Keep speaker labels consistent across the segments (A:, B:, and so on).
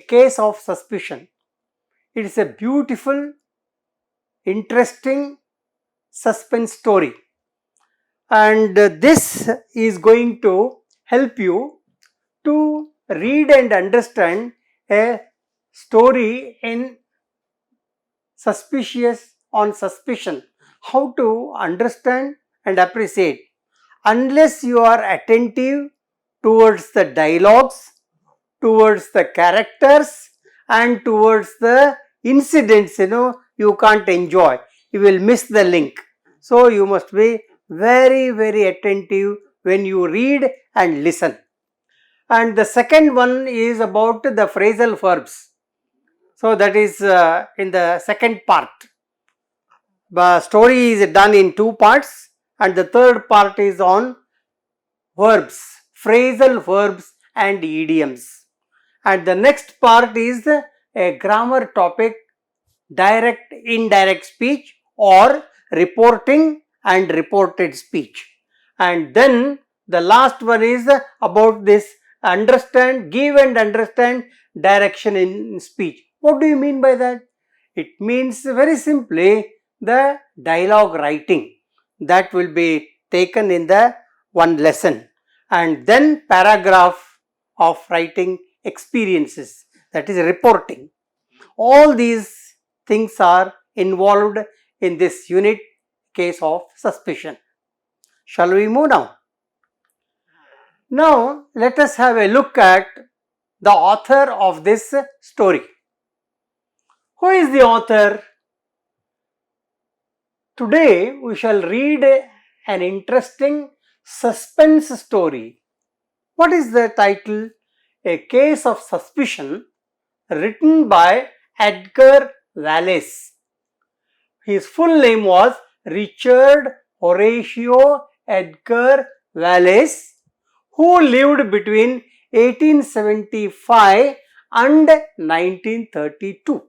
A: Case of Suspicion. It is a beautiful, interesting suspense story, and this is going to help you to read and understand a story in suspicious on suspicion, how to understand and appreciate. Unless you are attentive towards the dialogues, towards the characters and towards the incidents, you can't enjoy, you will miss the link. So you must be very attentive when you read and listen. And the second one is about the phrasal verbs. So that is in the second part. The story is done in two parts, and the third part is on verbs, phrasal verbs and idioms. And the next part is a grammar topic, direct, indirect speech or reporting and reported speech. And then the last one is about this understand, give and understand direction in speech. What do you mean by that? It means very simply the dialogue writing that will be taken in the one lesson, and then paragraph of writing experiences, that is reporting. All these things are involved in this unit, Case of Suspicion. Shall we move now? Now let us have a look at the author of this story. Who is the author? Today we shall read an interesting suspense story. What is the title? A Case of Suspicion, written by Edgar Wallace. His full name was Richard Horatio Edgar Wallace, who lived between 1875 and 1932.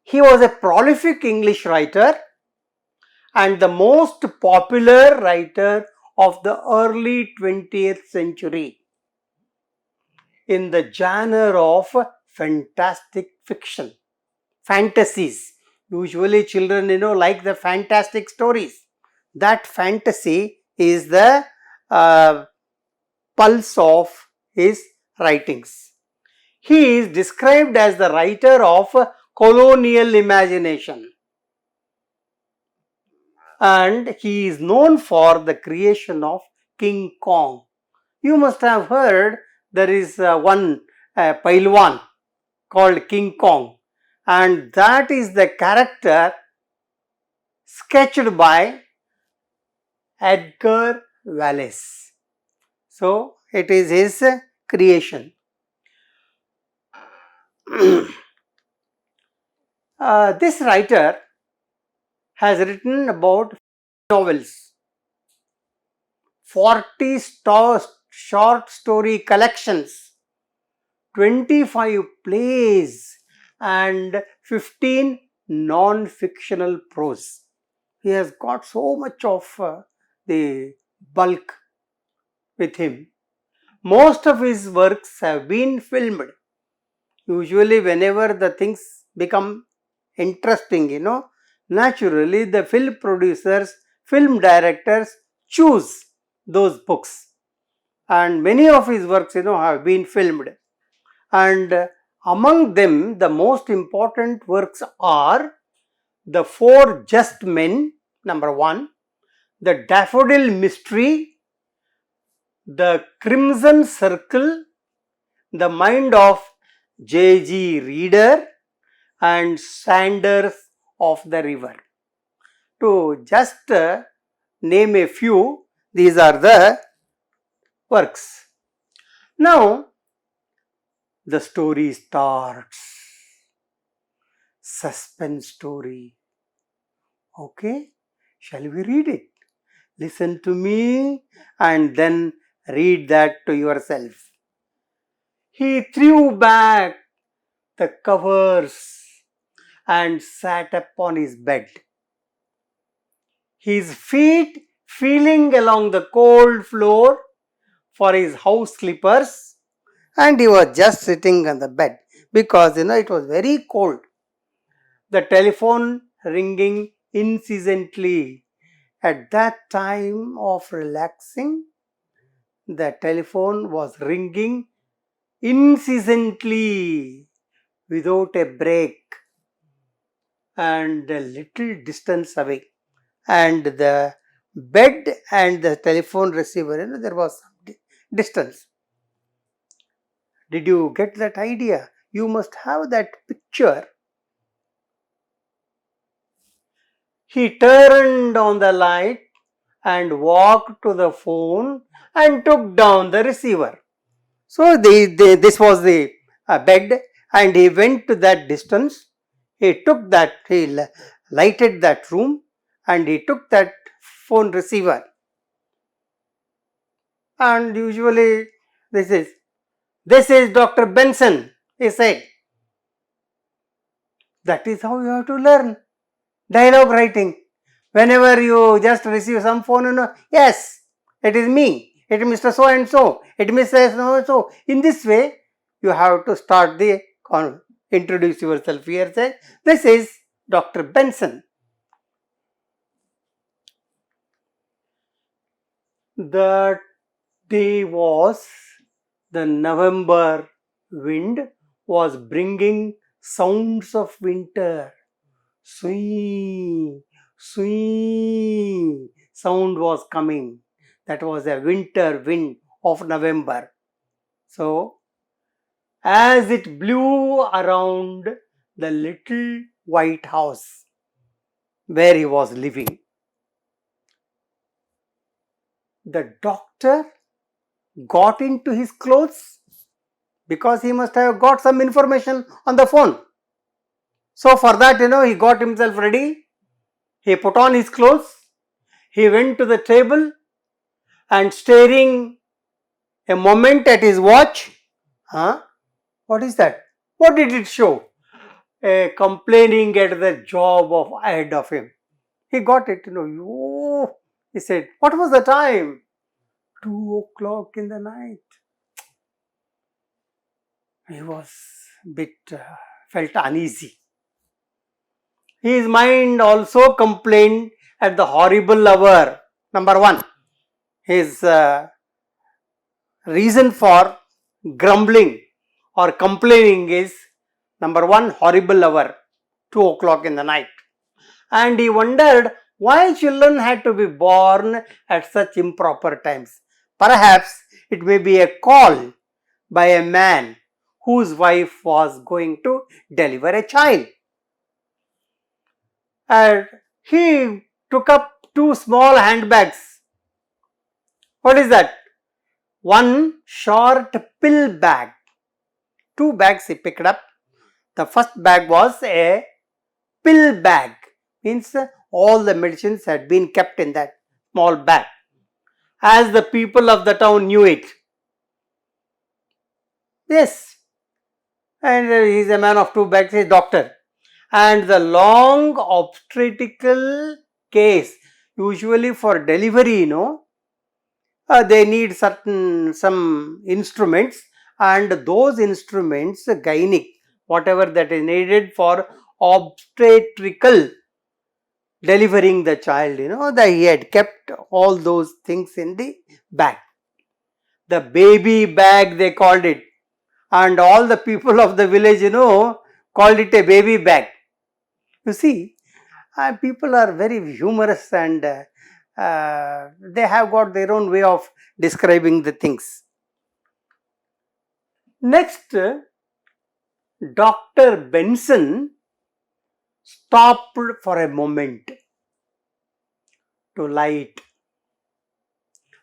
A: He was a prolific English writer and the most popular writer of the early 20th century in the genre of fantastic fiction, fantasies. Usually children, like the fantastic stories. That fantasy is the pulse of his writings. He is described as the writer of colonial imagination, and he is known for the creation of King Kong. You must have heard there is one Pailwan called King Kong, and that is the character sketched by Edgar Wallace. So it is his creation. This writer has written about novels, 40 short story collections, 25 plays and 15 non-fictional prose. He has got so much of the bulk with him. Most of his works have been filmed. Usually whenever the things become interesting, naturally the film producers, film directors choose those books, and many of his works have been filmed. And among them the most important works are The Four Just Men, number 1, The Daffodil Mystery, The Crimson Circle, The Mind of J.G. Reader, and Sanders of the River. To just name a few, these are the works. Now the story starts. Suspense story. Okay, shall we read it? Listen to me and then read that to yourself. He threw back the covers and sat upon his bed, his feet feeling along the cold floor for his house slippers, and he was just sitting on the bed because it was very cold. The telephone ringing incessantly. At that time of relaxing, the telephone was ringing incessantly without a break and a little distance away. And the bed and the telephone receiver, there was some distance. Did you get that idea? You must have that picture. He turned on the light and walked to the phone and took down the receiver. So this was the bed, and he went to that distance. He lighted that room, and he took that phone receiver. And usually this is Dr. Benson, he said. That is how you have to learn dialogue writing. Whenever you just receive some phone, yes, it is me, it is Mr. So and so, it is Mr. So and so. In this way, you have to start the introduce yourself here. Say, this is Dr. Benson. The day was the November wind was bringing sounds of winter. Swing, swing, sound was coming. That was a winter wind of November. So, as it blew around the little white house where he was living, the doctor got into his clothes because he must have got some information on the phone. So for that, he got himself ready. He put on his clothes. He went to the table and staring a moment at his watch. What is that? What did it show? Complaining at the job ahead of him. He got it, he said, what was the time? 2 o'clock in the night. He was a bit, felt uneasy. His mind also complained at the horrible hour. Number one, his reason for grumbling or complaining is, number one, horrible hour, 2 o'clock in the night. And he wondered why children had to be born at such improper times. Perhaps it may be a call by a man whose wife was going to deliver a child. And he took up 2 small handbags. What is that? One short pill bag. 2 bags he picked up. The first bag was a pill bag. Means all the medicines had been kept in that small bag. As the people of the town knew it. Yes. And he is a man of 2 bags, he is doctor. And the long obstetrical case, usually for delivery, they need some instruments, and those instruments, gynec, whatever that is needed for obstetrical delivering the child, that he had kept all those things in the bag. The baby bag they called it, and all the people of the village, called it a baby bag. You see, people are very humorous, and they have got their own way of describing the things. Next, Dr. Benson stopped for a moment to light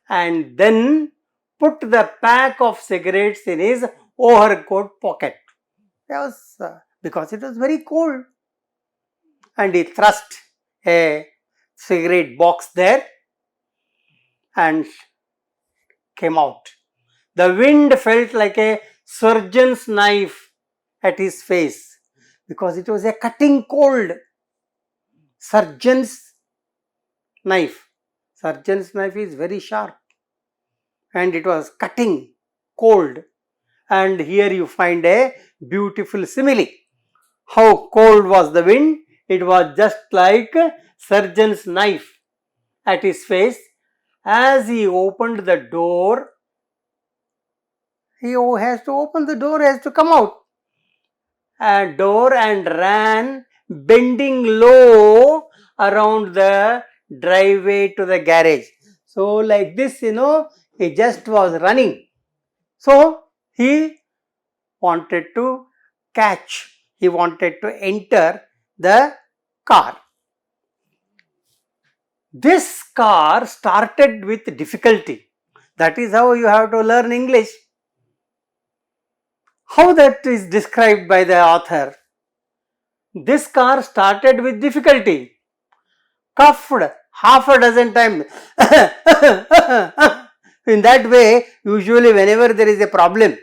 A: and then put the pack of cigarettes in his overcoat pocket. That was because it was very cold. And he thrust a cigarette box there and came out. The wind felt like a surgeon's knife at his face because it was a cutting cold. Surgeon's knife. Surgeon's knife is very sharp and it was cutting cold. And here you find a beautiful simile. How cold was the wind? It was just like a surgeon's knife at his face. As he opened the door, he has to open the door, has to come out. A door and ran, bending low around the driveway to the garage. So like this, he just was running. So he wanted to catch, he wanted to enter the car. This car started with difficulty. That is how you have to learn English. How that is described by the author? This car started with difficulty. Coughed half a dozen times. In that way, usually whenever there is a problem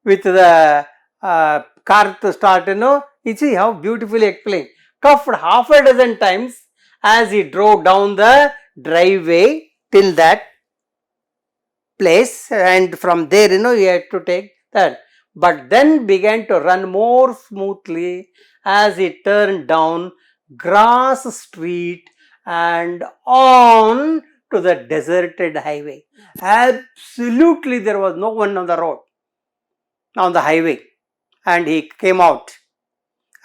A: with the car to start, you see how beautifully explained. Coughed half a dozen times as he drove down the driveway till that place, and from there, he had to take that. But then began to run more smoothly as he turned down grass street and on to the deserted highway. Absolutely there was no one on the road, on the highway, and he came out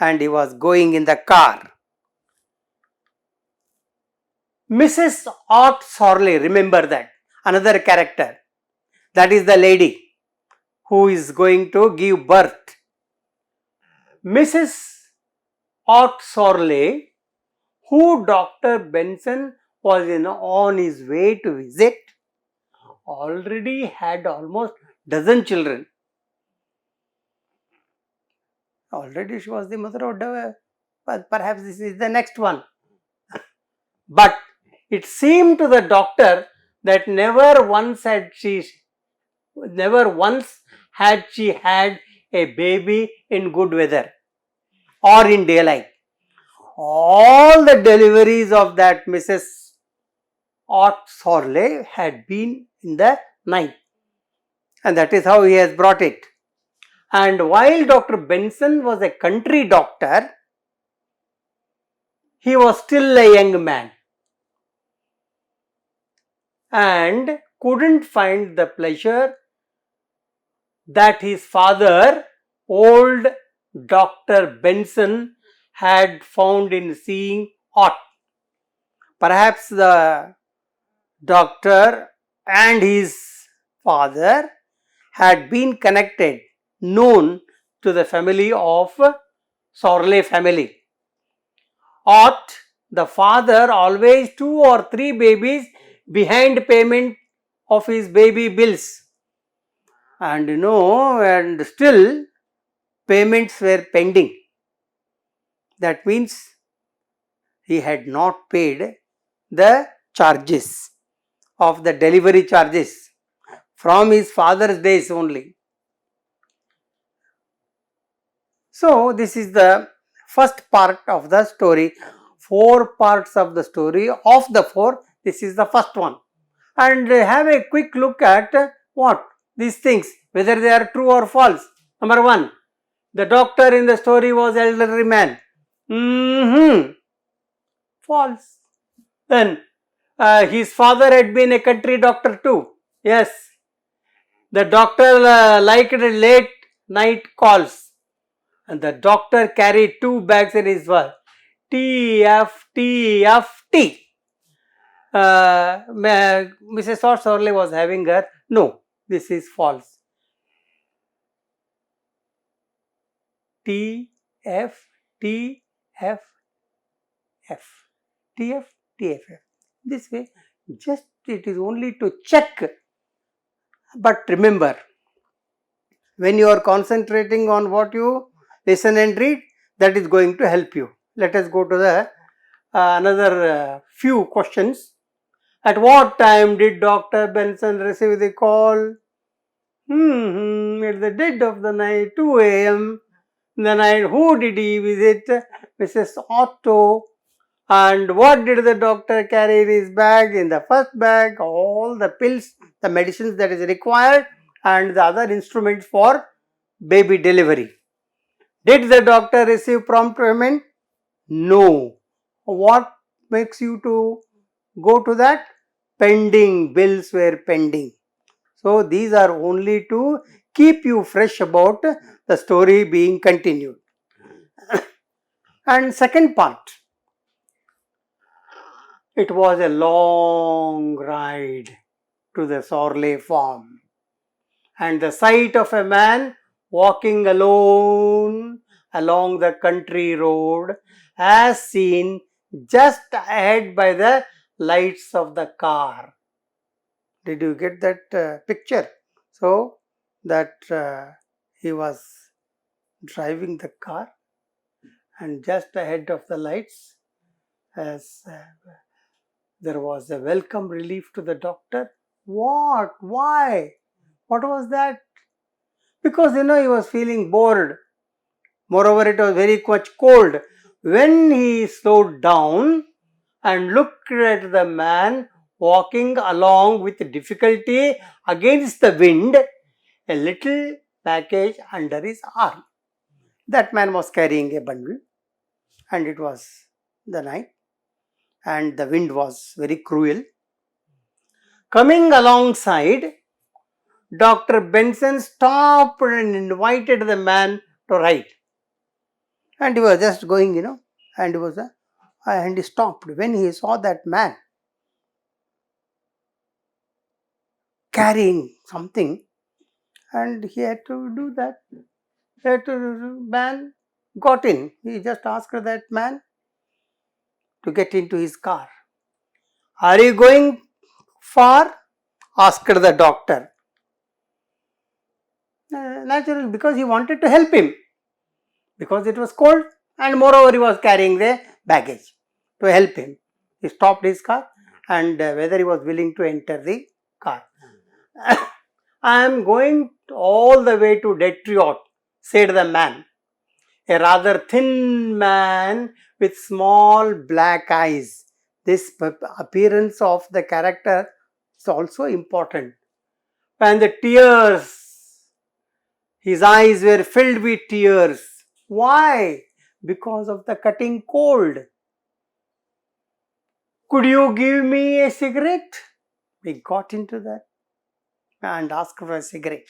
A: and he was going in the car. Mrs. Ott Sorley, remember that, another character, that is the lady who is going to give birth. Mrs. Ott Sorley, who Dr. Benson was on his way to visit, already had almost dozen children. Already she was the mother of but perhaps this is the next one. But it seemed to the doctor that never once had she had a baby in good weather or in daylight. All the deliveries of that Mrs. Ott Sorley had been in the night, and that is how he has brought it. And while Dr. Benson was a country doctor, he was still a young man and couldn't find the pleasure that his father, old Dr. Benson, had found in seeing Ott. Perhaps the doctor and his father had been connected, known to the family of Sorley family. Ott, the father, always 2 or 3 babies behind payment of his baby bills. And and still payments were pending. That means he had not paid the charges of the delivery charges from his father's days only. So this is the first part of the story. 4 parts of the story. Of the 4, this is the first one. And have a quick look at what? These things, whether they are true or false. Number 1, the doctor in the story was elderly man. False. Then his father had been a country doctor too. Yes. The doctor liked late night calls, and the doctor carried 2 bags in his wallet. TFT. Mrs. Ott Sorley was having her. No, this is false. TF. This way, just it is only to check. But remember, when you are concentrating on what you listen and read, that is going to help you. Let us go to the another few questions. At what time did Dr. Benson receive the call? At the dead of the night, 2 a.m. The night. Who did he visit? Mrs. Otto. And what did the doctor carry in his bag? In the first bag, all the pills, the medicines that is required. and the other instrument for baby delivery. Did the doctor receive prompt payment? No. What makes you to go to that? Pending, bills were pending. So these are only to keep you fresh about the story being continued. And second part, it was a long ride to the Sorley farm, and the sight of a man walking alone along the country road as seen just ahead by the lights of the car. Did you get that picture? So that he was driving the car, and just ahead of the lights, as there was a welcome relief to the doctor. What? Why? What was that? Because he was feeling bored. Moreover, it was very much cold. When he slowed down and looked at the man walking along with difficulty against the wind, a little package under his arm. That man was carrying a bundle, and it was the night, and the wind was very cruel. Coming alongside, Dr. Benson stopped and invited the man to ride. And he was just going, and he stopped. When he saw that man carrying something, and he had to do that. Man got in. He just asked that man to get into his car. Are you going far? Asked the doctor. Naturally, because he wanted to help him. Because it was cold, and moreover he was carrying the baggage to help him. He stopped his car, and whether he was willing to enter the car. I am going all the way to Detroit, said the man. A rather thin man with small black eyes. This appearance of the character is also important. And the tears, his eyes were filled with tears. Why? Because of the cutting cold. Could you give me a cigarette? We got into that and asked for a cigarette.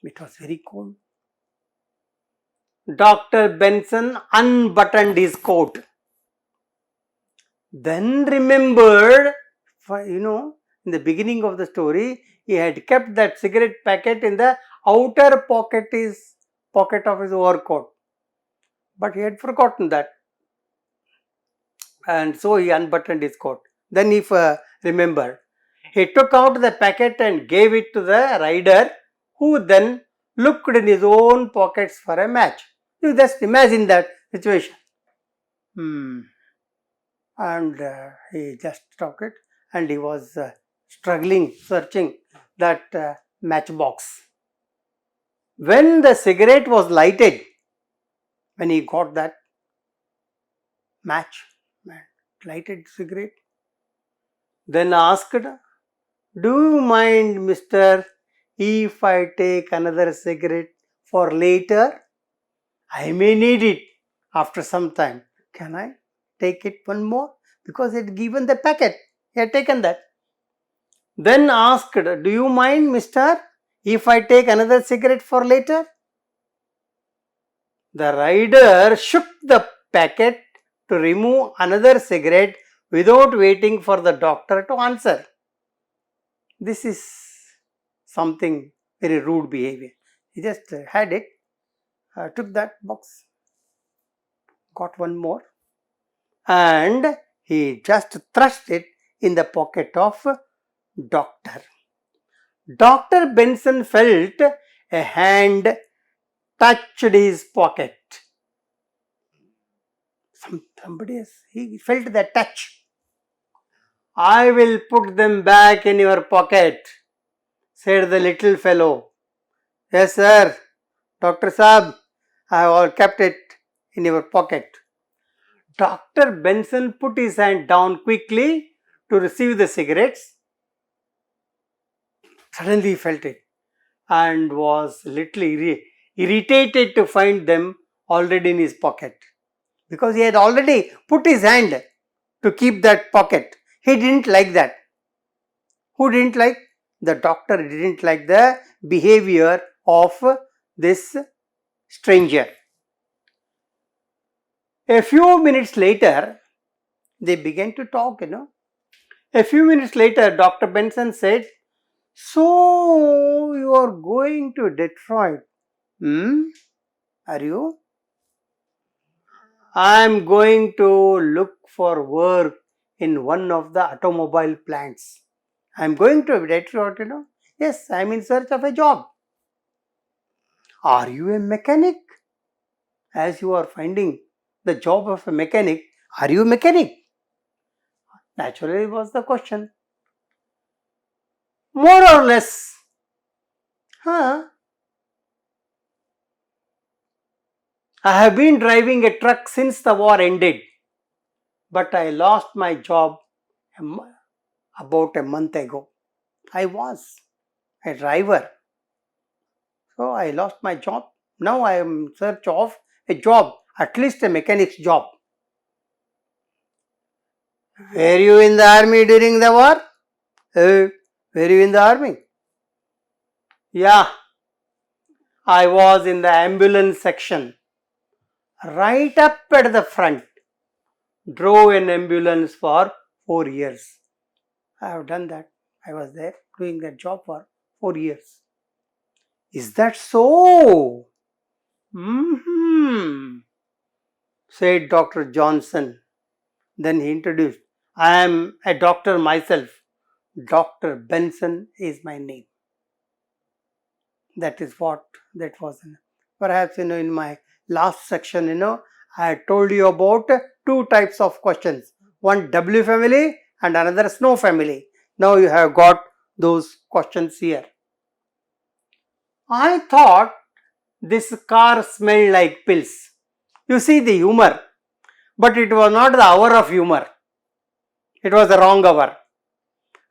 A: It was very cold. Dr. Benson unbuttoned his coat. Then remembered, in the beginning of the story, he had kept that cigarette packet in the outer pocket of his overcoat. But he had forgotten that. And so he unbuttoned his coat. Then he remembered. He took out the packet and gave it to the rider, who then looked in his own pockets for a match. You just imagine that situation. And he just took it, and he was struggling, searching that matchbox. When the cigarette was lighted, when he got that match, lighted cigarette, then asked, do you mind, mister, if I take another cigarette for later? I may need it after some time. Can I take it one more? Because he had given the packet. He had taken that. Then asked, do you mind, mister, if I take another cigarette for later? The rider shook the packet to remove another cigarette without waiting for the doctor to answer. This is something very rude behavior. He just had it, took that box, got one more, and he just thrust it in the pocket of doctor. Dr. Benson felt a hand touched his pocket. Somebody else, he felt the touch. I will put them back in your pocket, said the little fellow. Yes, sir. Dr. Saab, I have kept it in your pocket. Dr. Benson put his hand down quickly to receive the cigarettes. Suddenly he felt it. and was little irritated to find them already in his pocket, because he had already put his hand to keep that pocket. He didn't like that. Who didn't like? The doctor didn't like the behavior of this stranger. A few minutes later, they began to talk, A few minutes later, Dr. Benson said, "So you are going to Detroit? Are you?" "I'm going to look for work in one of the automobile plants." "I'm going to Detroit, "Yes, I'm in search of a job." "Are you a mechanic? As you are finding the job of a mechanic, are you a mechanic?" Naturally was the question. "More or less." "Huh? I have been driving a truck since the war ended, but I lost my job about a month ago. I was a driver, so I lost my job. Now I am in search of a job, at least a mechanic's job." "Were you in the army during the war?" "Were you in the army?" "Yeah, I was in the ambulance section, right up at the front. Drove an ambulance for 4 years. I have done that. I was there doing that job for 4 years." "Is that so?" Said Dr. Johnson. Then he introduced, "I am a doctor myself. Dr. Benson is my name." That is what that was. Perhaps, in my last section, I told you about two types of questions. One W family and another Snow family. Now you have got those questions here. "I thought this car smelled like pills." You see the humor. But it was not the hour of humor. It was the wrong hour.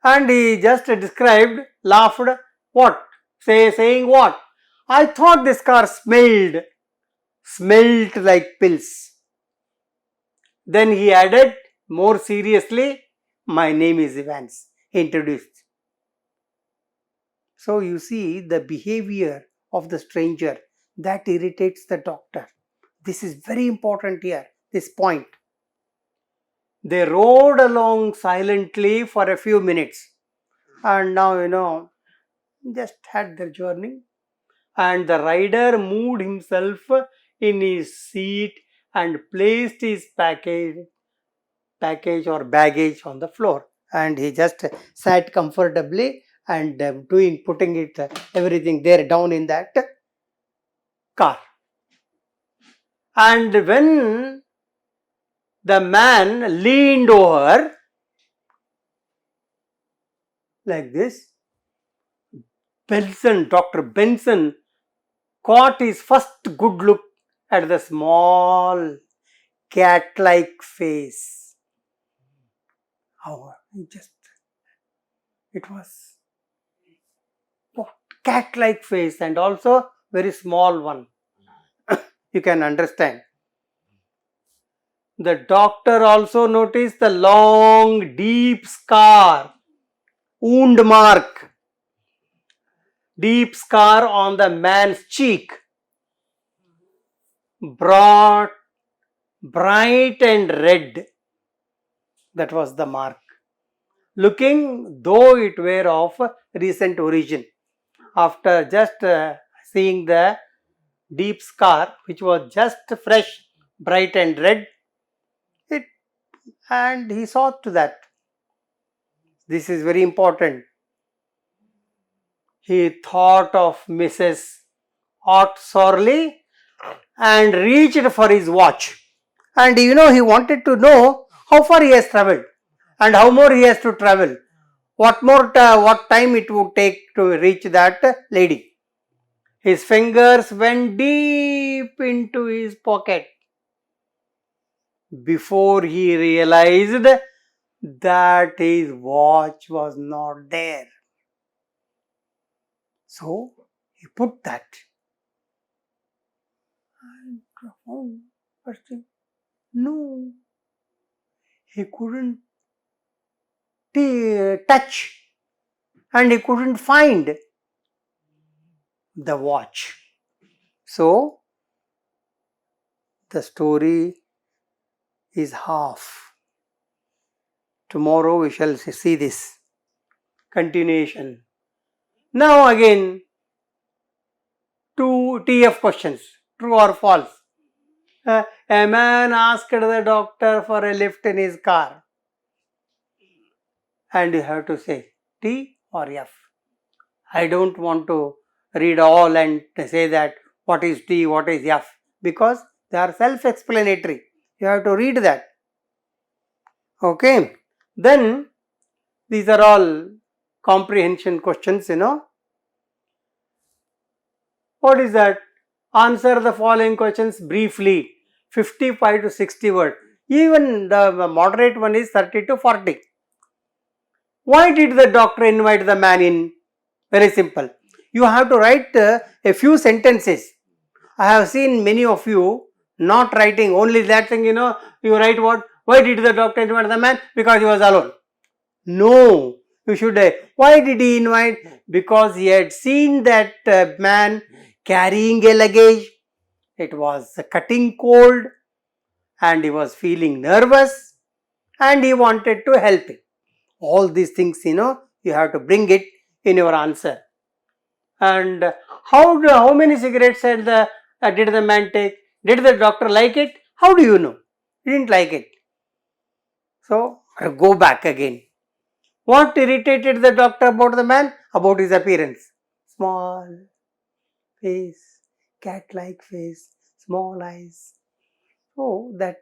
A: And he just described, laughed, what? Saying what? "I thought this car smelled like pills." Then he added more seriously, "My name is Evans," he introduced. So you see the behavior of the stranger that irritates the doctor. This is very important here, this point. They rode along silently for a few minutes, and now, just had their journey, and the rider moved himself in his seat and placed his package or baggage on the floor, and he just sat comfortably and putting it everything there down in that car. And when the man leaned over like this, Dr. Benson caught his first good look at the small cat-like face. Oh, it was cat-like face and also very small one. You can understand. The doctor also noticed the long, deep scar, wound mark, deep scar on the man's cheek, broad, bright and red. That was the mark, looking though it were of recent origin. After just seeing the deep scar, which was just fresh, bright and red, and he saw to that. This is very important. He thought of Mrs. Ott sorely and reached for his watch. And he wanted to know how far he has travelled and how more he has to travel. What time it would take to reach that lady. His fingers went deep into his pocket before he realized that his watch was not there. So He put that. And found first thing, no, he couldn't touch and he couldn't find the watch. So, the story is half. Tomorrow we shall see this continuation. Now again, two TF questions, true or false. A man asked the doctor for a lift in his car, and you have to say T or F. I don't want to read all and say that what is T, what is F, because they are self-explanatory. You have to read that. Okay. Then these are all comprehension questions, What is that? Answer the following questions briefly. 55 to 60 words. Even the moderate one is 30 to 40. Why did the doctor invite the man in? Very simple. You have to write a few sentences. I have seen many of you not writing only that thing, you write what? Why did the doctor invite the man? Because he was alone. No, you should. Why did he invite? Because he had seen that man carrying a luggage. It was cutting cold and he was feeling nervous and he wanted to help him. All these things, you have to bring it in your answer. And how many cigarettes did the man take? Did the doctor like it? How do you know? He didn't like it. So, go back again. What irritated the doctor about the man? About his appearance. Small face, cat-like face, small eyes. So, that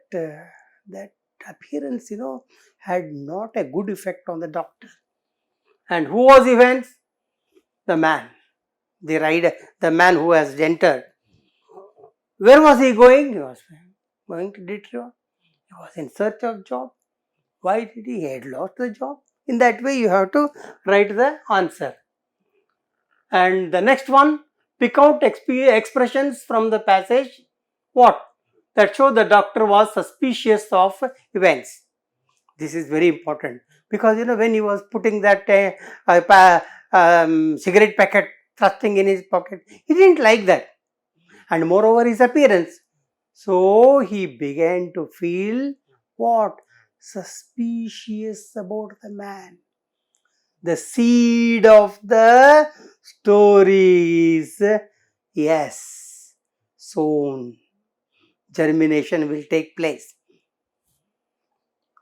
A: appearance, had not a good effect on the doctor. And who was Evans? The man. The rider, the man who has entered. Where was he going? He was going to Detroit. He was in search of job. Why did he? He had lost the job. In that way, you have to write the answer. And the next one, pick out expressions from the passage. What? That show the doctor was suspicious of events. This is very important because when he was putting that cigarette packet thrusting in his pocket, he didn't like that. And moreover, his appearance. So he began to feel what? Suspicious about the man. The seed of the story is, yes, sown. Germination will take place.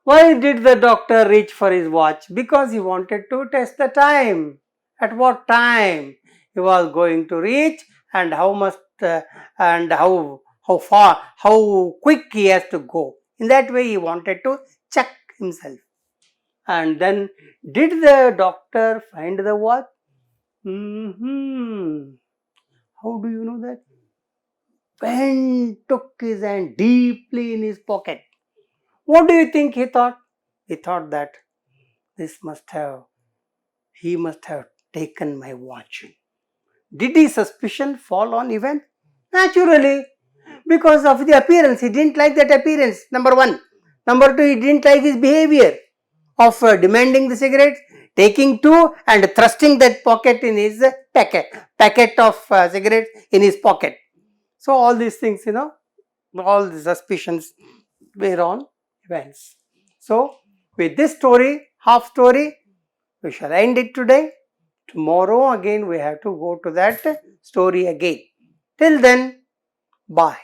A: Why did the doctor reach for his watch? Because he wanted to test the time. At what time he was going to reach and how much and how far, how quick he has to go. In that way he wanted to check himself. And then, did the doctor find the watch? How do you know that? When took his hand deeply in his pocket. What do you think he thought? He thought that he must have taken my watch. Did his suspicion fall on Evan? Naturally, because of the appearance. He didn't like that appearance, number one. Number two, he didn't like his behavior of demanding the cigarette, taking two and thrusting that pocket in his packet of cigarettes in his pocket. So all these things, all the suspicions were on events. So with this story, half story, we shall end it today. Tomorrow again we have to go to that story again. Till then, bye.